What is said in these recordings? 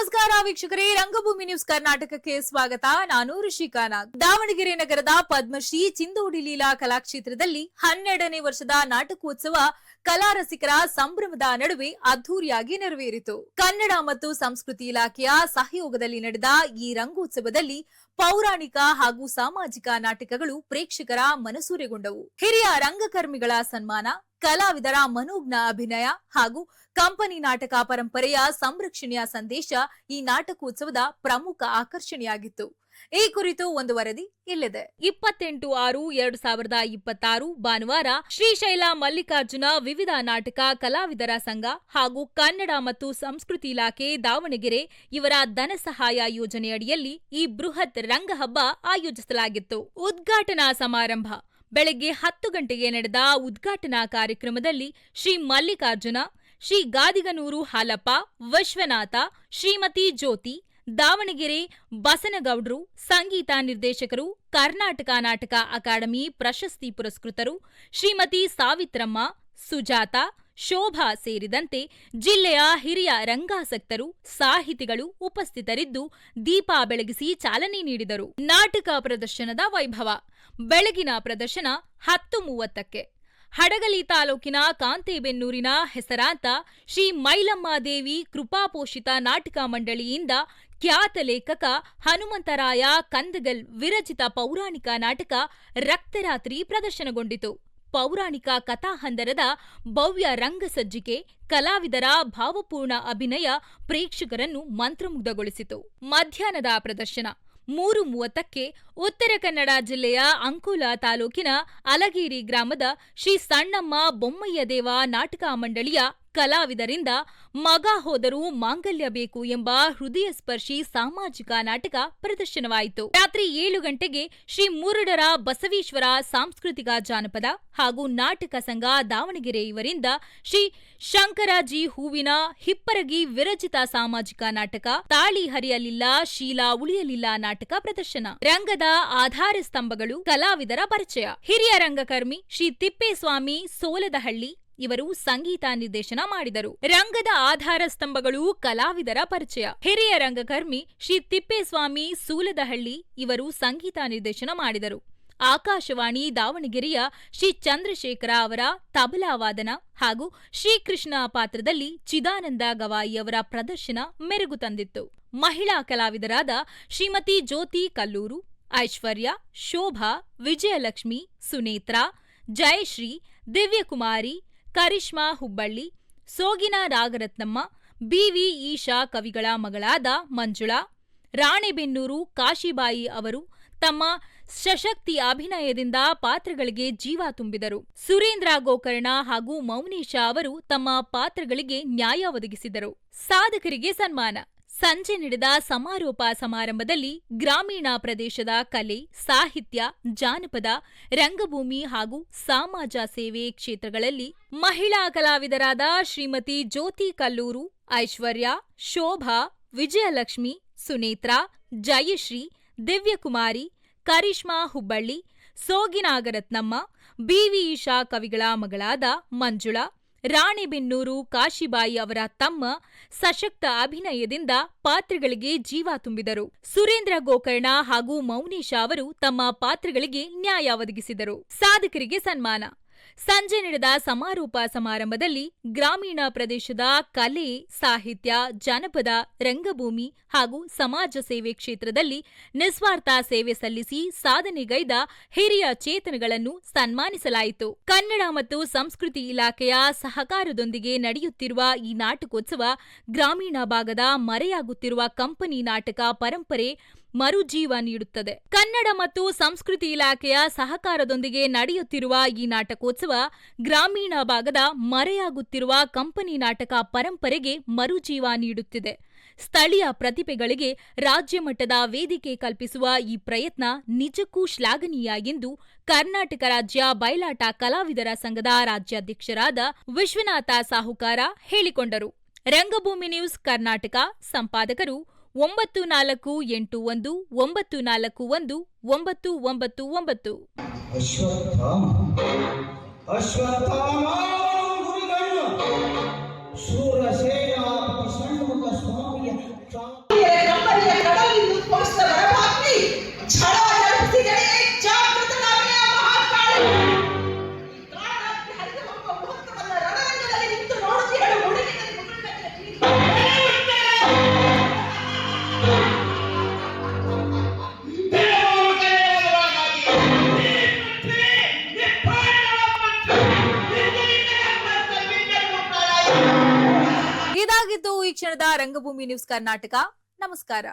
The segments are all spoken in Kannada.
ನಮಸ್ಕಾರ ವೀಕ್ಷಕರೇ, ರಂಗಭೂಮಿ ನ್ಯೂಸ್ ಕರ್ನಾಟಕಕ್ಕೆ ಸ್ವಾಗತ. ನಾನು ಋಷಿಕಾ ನಾಗ್. ದಾವಣಗೆರೆ ನಗರದ ಪದ್ಮಶ್ರೀ ಚಿಂದೋಡಿ ಲೀಲಾ ಕಲಾಕ್ಷೇತ್ರದಲ್ಲಿ 12ನೇ ವರ್ಷದ ನಾಟಕೋತ್ಸವ ಕಲಾ ರಸಿಕರ ಸಂಭ್ರಮದ ನಡುವೆ ಅದ್ದೂರಿಯಾಗಿ ನೆರವೇರಿತು. ಕನ್ನಡ ಮತ್ತು ಸಂಸ್ಕೃತಿ ಇಲಾಖೆಯ ಸಹಯೋಗದಲ್ಲಿ ನಡೆದ ಈ ರಂಗೋತ್ಸವದಲ್ಲಿ ಪೌರಾಣಿಕ ಹಾಗೂ ಸಾಮಾಜಿಕ ನಾಟಕಗಳು ಪ್ರೇಕ್ಷಕರ ಮನಸೂರೆಗೊಂಡವು. ಹಿರಿಯ ರಂಗಕರ್ಮಿಗಳ ಸನ್ಮಾನ, ಕಲಾವಿದರ ಮನೋಜ್ಞ ಅಭಿನಯ ಹಾಗೂ ಕಂಪನಿ ನಾಟಕ ಪರಂಪರೆಯ ಸಂರಕ್ಷಣೆಯ ಸಂದೇಶ ಈ ನಾಟಕೋತ್ಸವದ ಪ್ರಮುಖ ಆಕರ್ಷಣೆಯಾಗಿತ್ತು. ಈ ಕುರಿತು ಒಂದು ವರದಿ ಇಲ್ಲಿದೆ. 28/6/2026 ಭಾನುವಾರ ಶ್ರೀಶೈಲ ಮಲ್ಲಿಕಾರ್ಜುನ ವಿವಿಧ ನಾಟಕ ಕಲಾವಿದರ ಸಂಘ ಹಾಗೂ ಕನ್ನಡ ಮತ್ತು ಸಂಸ್ಕೃತಿ ಇಲಾಖೆ ದಾವಣಗೆರೆ ಇವರ ಧನ ಸಹಾಯ ಯೋಜನೆಯಡಿಯಲ್ಲಿ ಈ ಬೃಹತ್ ರಂಗಹಬ್ಬ ಆಯೋಜಿಸಲಾಗಿತ್ತು. ಉದ್ಘಾಟನಾ ಸಮಾರಂಭ ಬೆಳಗ್ಗೆ 10 ಗಂಟೆಗೆ ನಡೆದ ಉದ್ಘಾಟನಾ ಕಾರ್ಯಕ್ರಮದಲ್ಲಿ ಶ್ರೀ ಮಲ್ಲಿಕಾರ್ಜುನ, ಶ್ರೀ ಗಾದಿಗನೂರು ಹಾಲಪ್ಪ, ವಿಶ್ವನಾಥ, ಶ್ರೀಮತಿ ಜ್ಯೋತಿ, ದಾವಣಗೆರೆ ಬಸನಗೌಡ್ರು, ಸಂಗೀತ ನಿರ್ದೇಶಕರು, ಕರ್ನಾಟಕ ನಾಟಕ ಅಕಾಡೆಮಿ ಪ್ರಶಸ್ತಿ ಪುರಸ್ಕೃತರು ಶ್ರೀಮತಿ ಸಾವಿತ್ರಮ್ಮ, ಸುಜಾತ, ಶೋಭಾ ಸೇರಿದಂತೆ ಜಿಲ್ಲೆಯ ಹಿರಿಯ ರಂಗಾಸಕ್ತರು, ಸಾಹಿತಿಗಳು ಉಪಸ್ಥಿತರಿದ್ದು ದೀಪ ಬೆಳಗಿಸಿ ಚಾಲನೆ ನೀಡಿದರು. ನಾಟಕ ಪ್ರದರ್ಶನದ ವೈಭವ ಬೆಳಗಿನ ಪ್ರದರ್ಶನ 10:30ಕ್ಕೆ ಹಡಗಲಿ ತಾಲೂಕಿನ ಕಾಂತೇಬೆನ್ನೂರಿನ ಹೆಸರಾಂತ ಶ್ರೀ ಮೈಲಮ್ಮ ದೇವಿ ಕೃಪಾಪೋಷಿತ ನಾಟಕ ಮಂಡಳಿಯಿಂದ ಖ್ಯಾತ ಲೇಖಕ ಹನುಮಂತರಾಯ ಕಂದಗಲ್ ವಿರಚಿತ ಪೌರಾಣಿಕ ನಾಟಕ ರಕ್ತರಾತ್ರಿ ಪ್ರದರ್ಶನಗೊಂಡಿತು. ಪೌರಾಣಿಕ ಕಥಾಹಂದರದ ಭವ್ಯ ರಂಗಸಜ್ಜಿಕೆ, ಕಲಾವಿದರ ಭಾವಪೂರ್ಣ ಅಭಿನಯ ಪ್ರೇಕ್ಷಕರನ್ನು ಮಂತ್ರಮುಗ್ಧಗೊಳಿಸಿತು. ಮಧ್ಯಾಹ್ನದ ಪ್ರದರ್ಶನ 3:30ಕ್ಕೆ ಉತ್ತರ ಕನ್ನಡ ಜಿಲ್ಲೆಯ ಅಂಕೋಲಾ ತಾಲೂಕಿನ ಅಲಗೇರಿ ಗ್ರಾಮದ ಶ್ರೀ ಸಣ್ಣಮ್ಮ ಬೊಮ್ಮಯ್ಯ ದೇವ ನಾಟಕ ಮಂಡಳಿಯ ಕಲಾವಿದರಿಂದ ಮಗ ಹೋದರೂ ಮಾಂಗಲ್ಯ ಬೇಕು ಎಂಬ ಹೃದಯ ಸ್ಪರ್ಶಿ ಸಾಮಾಜಿಕ ನಾಟಕ ಪ್ರದರ್ಶನವಾಯಿತು. ರಾತ್ರಿ 7 ಗಂಟೆಗೆ ಶ್ರೀ ಮುರುಡರ ಬಸವೇಶ್ವರ ಸಾಂಸ್ಕೃತಿಕ ಜಾನಪದ ಹಾಗೂ ನಾಟಕ ಸಂಘ ದಾವಣಗೆರೆ ಇವರಿಂದ ಶ್ರೀ ಶಂಕರಾಜಿ ಹೂವಿನ ಹಿಪ್ಪರಗಿ ವಿರಚಿತ ಸಾಮಾಜಿಕ ನಾಟಕ ತಾಳಿ ಹರಿಯಲಿಲ್ಲ ಶೀಲಾ ಉಳಿಯಲಿಲ್ಲ ನಾಟಕ ಪ್ರದರ್ಶನ. ರಂಗದ ಆಧಾರ ಸ್ತಂಭಗಳು, ಕಲಾವಿದರ ಪರಿಚಯ. ಹಿರಿಯ ರಂಗಕರ್ಮಿ ಶ್ರೀ ತಿಪ್ಪೇಸ್ವಾಮಿ ಸೋಲದಹಳ್ಳಿ ಇವರು ಸಂಗೀತ ನಿರ್ದೇಶನ ಮಾಡಿದರು. ರಂಗದ ಆಧಾರ ಸ್ತಂಭಗಳು, ಕಲಾವಿದರ ಪರಿಚಯ. ಹಿರಿಯ ರಂಗಕರ್ಮಿ ಶ್ರೀ ತಿಪ್ಪೇಸ್ವಾಮಿ ಸೂಲದಹಳ್ಳಿ ಇವರು ಸಂಗೀತ ನಿರ್ದೇಶನ ಮಾಡಿದರು. ಆಕಾಶವಾಣಿ ದಾವಣಗೆರೆಯ ಶ್ರೀ ಚಂದ್ರಶೇಖರ ಅವರ ತಬಲಾ ವಾದನ ಹಾಗೂ ಶ್ರೀಕೃಷ್ಣ ಪಾತ್ರದಲ್ಲಿ ಚಿದಾನಂದ ಗವಾಯಿ ಅವರ ಪ್ರದರ್ಶನ ಮೆರುಗು ತಂದಿತ್ತು. ಮಹಿಳಾ ಕಲಾವಿದರಾದ ಶ್ರೀಮತಿ ಜ್ಯೋತಿ ಕಲ್ಲೂರು, ಐಶ್ವರ್ಯ, ಶೋಭಾ, ವಿಜಯಲಕ್ಷ್ಮಿ, ಸುನೇತ್ರಾ, ಜಯಶ್ರೀ, ದಿವ್ಯಕುಮಾರಿ, ಕರಿಷ್ಮಾ ಹುಬ್ಬಳ್ಳಿ, ಸೋಗಿನ ನಾಗರತ್ನಮ್ಮ, ಬಿವಿ ಈಶಾ ಕವಿಗಳ ಮಗಳಾದ ಮಂಜುಳಾ, ರಾಣೆಬೆನ್ನೂರು ಕಾಶಿಬಾಯಿ ಅವರು ತಮ್ಮ ಸಶಕ್ತಿ ಅಭಿನಯದಿಂದ ಪಾತ್ರಗಳಿಗೆ ಜೀವ ತುಂಬಿದರು. ಸುರೇಂದ್ರ ಗೋಕರ್ಣ ಹಾಗೂ ಮೌನೇಶ ಅವರು ತಮ್ಮ ಪಾತ್ರಗಳಿಗೆ ನ್ಯಾಯ ಒದಗಿಸಿದರು. ಸಾಧಕರಿಗೆ ಸನ್ಮಾನ. ಸಂಜೆ ನಡೆದ ಸಮಾರೋಪ ಸಮಾರಂಭದಲ್ಲಿ ಗ್ರಾಮೀಣ ಪ್ರದೇಶದ ಕಲೆ, ಸಾಹಿತ್ಯ, ಜಾನಪದ, ರಂಗಭೂಮಿ ಹಾಗೂ ಸಮಾಜ ಸೇವೆ ಕ್ಷೇತ್ರಗಳಲ್ಲಿ ಮಹಿಳಾ ಕಲಾವಿದರಾದ ಶ್ರೀಮತಿ ಜ್ಯೋತಿ ಕಲ್ಲೂರು, ಐಶ್ವರ್ಯ, ಶೋಭಾ, ವಿಜಯಲಕ್ಷ್ಮಿ, ಸುನೇತ್ರಾ, ಜಯಶ್ರೀ, ದಿವ್ಯಕುಮಾರಿ, ಕರಿಷ್ಮಾ ಹುಬ್ಬಳ್ಳಿ, ಸೋಗಿನಾಗರತ್ನಮ್ಮ, ಬಿವಿ ಈಶಾ ಕವಿಗಳ ಮಗಳಾದ ಮಂಜುಳಾ, ರಾಣೆಬೆನ್ನೂರು ಕಾಶಿಬಾಯಿ ಅವರ ತಮ್ಮ ಸಶಕ್ತ ಅಭಿನಯದಿಂದ ಪಾತ್ರಗಳಿಗೆ ಜೀವ ತುಂಬಿದರು. ಸುರೇಂದ್ರ ಗೋಕರ್ಣ ಹಾಗೂ ಮೌನೇಶ ಅವರು ತಮ್ಮ ಪಾತ್ರಗಳಿಗೆ ನ್ಯಾಯ ಒದಗಿಸಿದರು. ಸಾಧಕರಿಗೆ ಸನ್ಮಾನ. ಸಂಜೆ ನಡೆದ ಸಮಾರೋಪ ಸಮಾರಂಭದಲ್ಲಿ ಗ್ರಾಮೀಣ ಪ್ರದೇಶದ ಕಲೆ, ಸಾಹಿತ್ಯ, ಜಾನಪದ, ರಂಗಭೂಮಿ ಹಾಗೂ ಸಮಾಜ ಸೇವೆ ಕ್ಷೇತ್ರದಲ್ಲಿ ನಿಸ್ವಾರ್ಥ ಸೇವೆ ಸಲ್ಲಿಸಿ ಸಾಧನೆಗೈದ ಹಿರಿಯ ಚೇತನಗಳನ್ನು ಸನ್ಮಾನಿಸಲಾಯಿತು. ಕನ್ನಡ ಮತ್ತು ಸಂಸ್ಕೃತಿ ಇಲಾಖೆಯ ಸಹಕಾರದೊಂದಿಗೆ ನಡೆಯುತ್ತಿರುವ ಈ ನಾಟಕೋತ್ಸವ ಗ್ರಾಮೀಣ ಭಾಗದ ಮರೆಯಾಗುತ್ತಿರುವ ಕಂಪನಿ ನಾಟಕ ಪರಂಪರೆ ಮರುಜೀವ ನೀಡುತ್ತದೆ. ಕನ್ನಡ ಮತ್ತು ಸಂಸ್ಕೃತಿ ಇಲಾಖೆಯ ಸಹಕಾರದೊಂದಿಗೆ ನಡೆಯುತ್ತಿರುವ ಈ ನಾಟಕೋತ್ಸವ ಗ್ರಾಮೀಣ ಭಾಗದ ಮರೆಯಾಗುತ್ತಿರುವ ಕಂಪನಿ ನಾಟಕ ಪರಂಪರೆಗೆ ಮರುಜೀವ ನೀಡುತ್ತಿದೆ. ಸ್ಥಳೀಯ ಪ್ರತಿಭೆಗಳಿಗೆ ರಾಜ್ಯ ಮಟ್ಟದ ವೇದಿಕೆ ಕಲ್ಪಿಸುವ ಈ ಪ್ರಯತ್ನ ನಿಜಕ್ಕೂ ಶ್ಲಾಘನೀಯ ಎಂದು ಕರ್ನಾಟಕ ರಾಜ್ಯ ಬಯಲಾಟ ಕಲಾವಿದರ ಸಂಘದ ರಾಜ್ಯಾಧ್ಯಕ್ಷರಾದ ವಿಶ್ವನಾಥ ಸಾಹುಕಾರ ಹೇಳಿಕೊಂಡರು. ರಂಗಭೂಮಿ ನ್ಯೂಸ್ ಕರ್ನಾಟಕ ಸಂಪಾದಕರು 9419419999. ಶೂರಸೇನಾಪತಿ ಷಣ್ಮುಖ ಸ್ವಾಮಿಯ ಕಂಪನಿಯ ಕಡಲಿಂದು ತೋರಿಸಿದ ವರಭಾಗ್ನಿ ಛಳ ಜಲಪಿಸಿದರೆ ಜಾಗೃತನಾಗಿಯ ಮಹಾಕಾಳಿ. ಈ ಕಾರಣಕ್ಕೆ ಹರಿದು ಹೋಗುವ ಮುಹೂರ್ತವನ್ನ ರಣರಂಗದಲ್ಲಿ ನಿಂತು ನೋಡುತ್ತಿರಲು ಹುಡುಗಿನಲ್ಲಿ ಮುಗುಳ್ನಗೆಯ ಇದಾಗಿದ್ದು ಈ ಕ್ಷಣದ ರಂಗಭೂಮಿ ನ್ಯೂಸ್ ಕರ್ನಾಟಕ. ನಮಸ್ಕಾರ.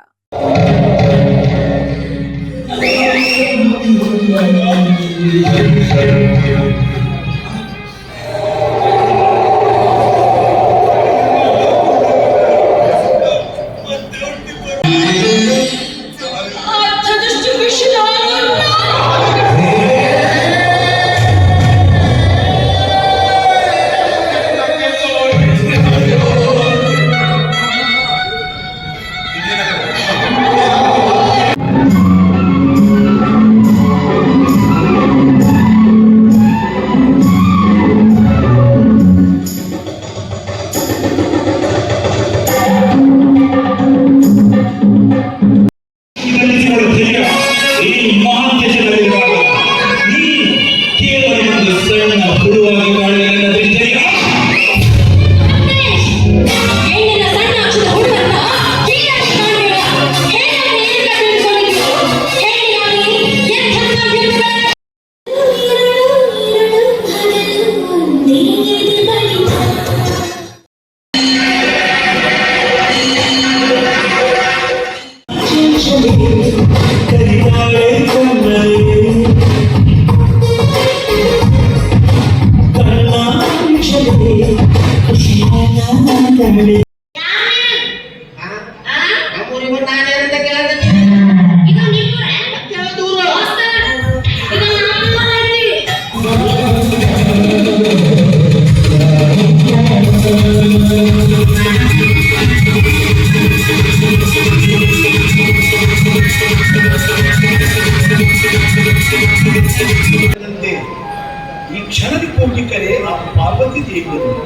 ಈ ಕ್ಷಣದ ಕೋಟಿಕರೆ ಆ ಪಾರ್ವತಿ ದೇವಿಯನ್ನು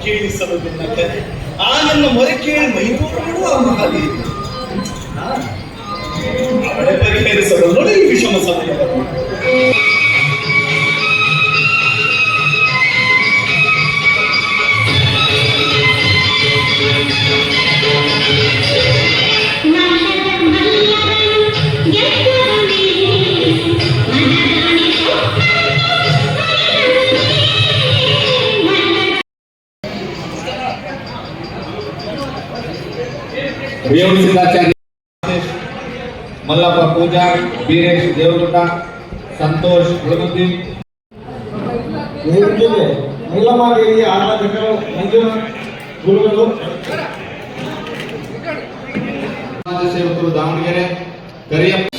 ಕೇಳಿಸಲು ನನ್ನ ಕರೆ ಆ ನನ್ನ ಮೊರೆ ಕೇಳಿ ಮೈದೂರು ಆ ಮಹಾದೇವಿ ಅವಳೆ ಪರಿಹರಿಸಲು ನೋಡಿ ಈ ವಿಷಮ ಸಮಯವನ್ನು. ಮಲ್ಲಪ್ಪ ಪೂಜಾರ್, ಬೀರೇಶ್ ದೇವಗುಡ್ಡ, ಸಂತೋಷ್ ಹುಳಗುದ್ದಿ, ಮಲ್ಲಮ್ಮದೇವಿ ಆರಾಧಕರು, ಮಂಜುನಾಥ್ ಗುರುಗಳು, ಸಮಾಜ ಸೇವಕರು ದಾವಣಗೆರೆ, ಕರಿಯಪ್ಪ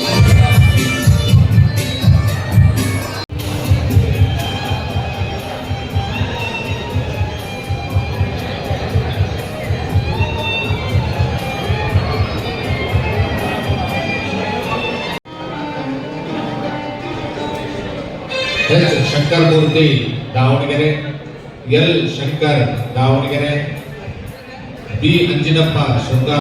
ಎಚ್ ಶಂಕರ್ ಮೂರ್ತಿ ದಾವಣಗೆರೆ, ಎಲ್ ಶಂಕರ್ ದಾವಣಗೆರೆ, ಬಿ ಅಂಜಿನಪ್ಪ ಶೃಂಗಾರ